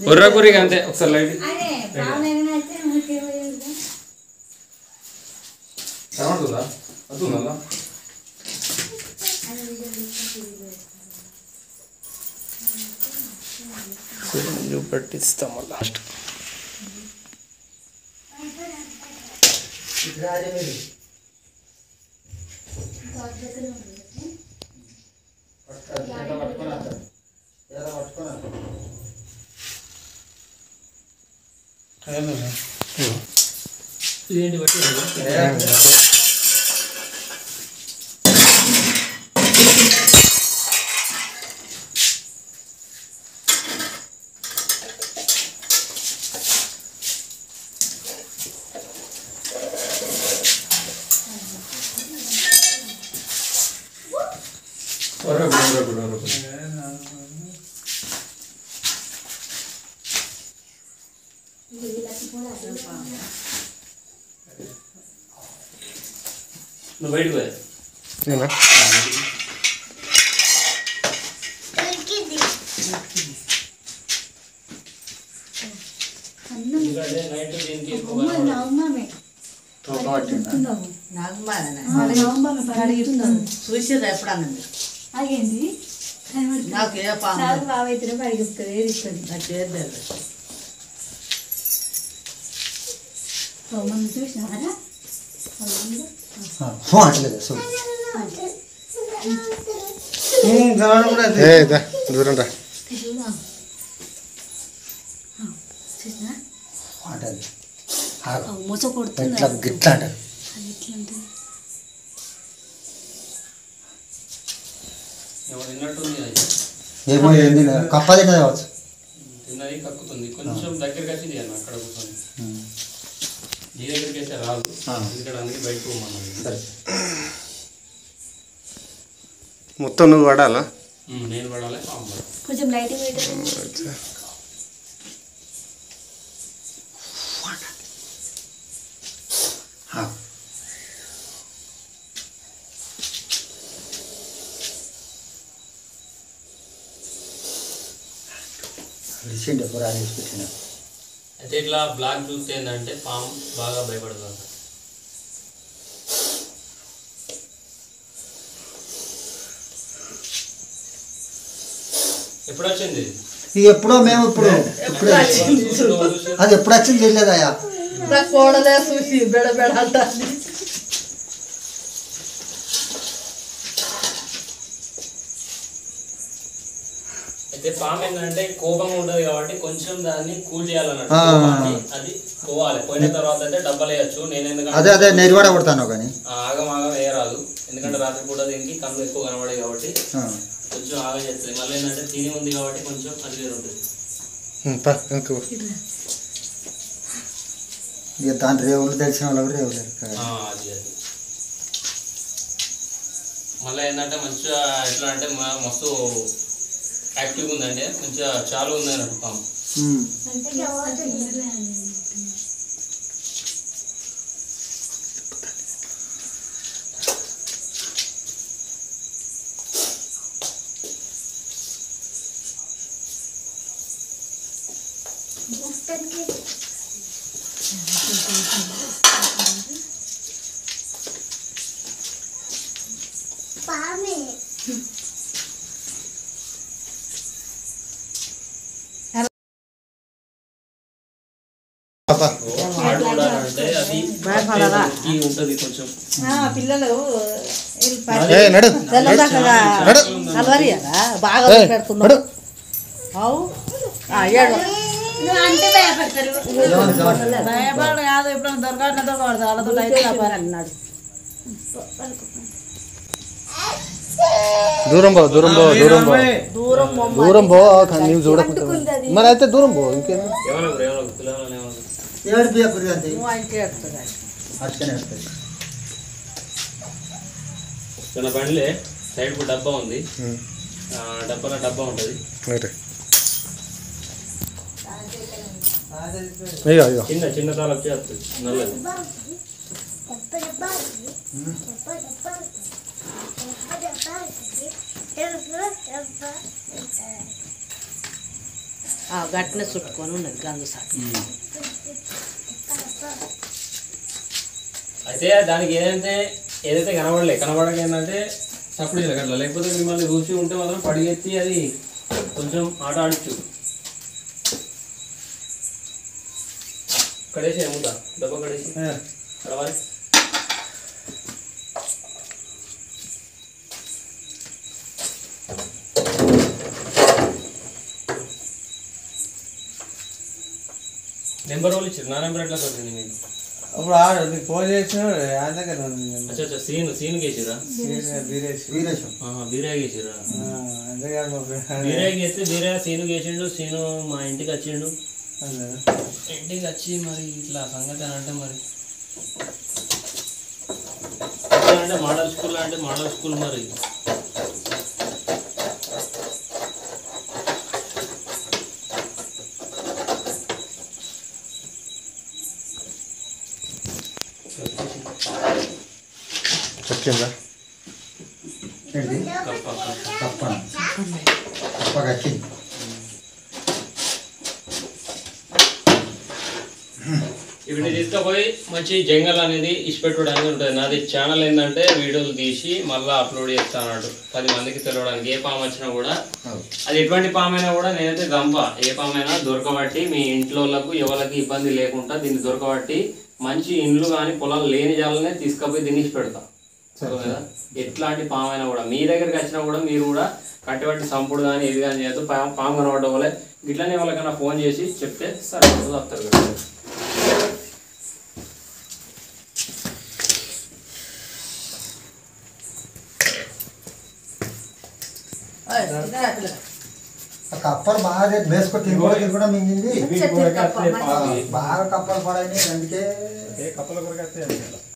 కొర్ర కొర్రిగా అంతే ఒకసారి లైట్ కనబడుతుందా అదుందా చూపెట్టిస్తాం లాస్ట్ ఏంటి బట్టి నువ్వు బయటకు పోయా చూసిర్రా ఎప్పుడన్నా అదేంటి నాకు ఏ పావైతే పడిగిస్తుంది ఏది ఇస్తుంది నాకు ఏది చూసినారా దూరం రా మూస కొడుతుంది గిట్లా అంటారు ఏమో ఏంది కప్ప తిన్నది కావచ్చు తిన్నది కక్కుతుంది కొంచెం దగ్గరికి వచ్చి చేయాలి అక్కడ కూర్చొని నీ దగ్గరికి అయితే రాదు ఇక్కడ అందుకే బయటకు పోమన్నాను సరే మొత్తం నువ్వు పడాలా నేను పడాలి పాము పడాలి కొంచెం లైటింగ్ పెట్టండి అయితే ఇట్లా బ్లాక్ చూస్తే ఏంటంటే పాము బాగా భయపడుతుంది ఎప్పుడు వచ్చింది ఎప్పుడో మేము ఇప్పుడు అది ఎప్పుడు వచ్చింది తెలియదయా కోడలే చూసి బెడ బెడ అంటుంది అయితే పాము ఏంటంటే కోపంగా ఉంటుంది కాబట్టి కొంచెం దాన్ని కూల్ చేయాలన్నట్టు అది పోవాలి పోయిన తర్వాత అయితే డబ్బలు వేయచ్చు నేను ఎందుకంటే అదే నెరివాడ కొడతాను కానీ ఆగం వేయరాదు ఎందుకంటే రాత్రి పూట దీనికి కళ్ళు ఎక్కువ కనబడాయి కాబట్టి కొంచెం ఆగం చేస్తుంది మళ్ళీ ఏంటంటే తిని ఉంది కాబట్టి కొంచెం అది వేరు ఉంటుంది ఇక దాని రేవులు తెలిసిన వాళ్ళు రేవులు అది మళ్ళీ ఏంటంటే మంచిగా ఎట్లా అంటే మస్తు యాక్టివ్గా ఉందండి మంచిగా చాలా ఉంది అన్నట్టు పాము ఉంటది కొంచెం పిల్లలు బాగా పెడుతున్నాడు అంటే భయపడతారు భయపడదు కాదు ఇప్పుడు దొరకట్లే దొరకదు వాళ్ళతో అయితే అన్నాడు దూరం పో దూరం పో దూరం పో దూరం పో నీవు చూడకుండా మరి అయితే దూరం పో ఇంకేం చిన్న బండిలే సైడ్ కు డబ్బా ఉంది డబ్బాలో డబ్బా ఉంటుంది చిన్న చిన్న తాళం చేస్తుంది నల్లది గట్టిన చుట్టుకొని ఉన్నది గంజు సార్. అయితే దానికి ఏదైతే కనబడక ఏంటంటే సప్పుడు చేయలేదు అట్లా, లేకపోతే మిమ్మల్ని చూసి ఉంటే మాత్రం పడిగెత్తి అది కొంచెం ఆట ఆడచ్చు. కడేసి ఏముందా డబ్బా కడేసి కడవాలి. నెంబర్ వాళ్ళు ఇచ్చారు, నా నెంబర్ ఎట్లా దొరికింది మీకు? అప్పుడు నీకు ఫోన్ చేసిన ఆయన దగ్గర అచ్చా సీను గేసిరా బీరా గేసిరా బీరా గేస్తే బీరా సీను గేసిండు. సీను మా ఇంటికి వచ్చిండు. ఇంటికి వచ్చి మరి ఇట్లా సంగతి అని అంటే మరి అంటే మోడల్ స్కూల్ మరి వచ్చిందా ఇప్పుడు తీసుకుపోయి మంచి జంగల్ అనేది ఇష్టపెట్టడానికి ఉంటుంది. నాది ఛానల్ ఏంటంటే వీడియోలు తీసి మళ్ళీ అప్లోడ్ చేస్తాను 10 మందికి తెలియడానికి. ఏ పాము వచ్చినా కూడా అది ఎటువంటి పాము అయినా కూడా నేనైతే ఏ పామైనా దొరకబట్టి మీ ఇంట్లో ఎవరికి ఇబ్బంది లేకుండా దీన్ని దొరకబట్టి మంచి ఇండ్లు కానీ పొలాలు లేని జాలనే తీసుకుపోయి దీన్ని ఇష్టపెడతా కదా. ఎట్లాంటి పాము అయినా కూడా మీ దగ్గరికి వచ్చినా కూడా మీరు కూడా కట్టబట్టి సంపుడు కానీ ఏది కానీ చేస్తూ పాము కనబడడం వల్ల ఇట్లనే వాళ్ళకన్నా ఫోన్ చేసి చెప్తే సరే వస్తారు కదా. కప్పలు బాగా వేసుకో కూడా మింగింది బాగా కప్పలు పడాయి అందుకే కప్పల కొరకు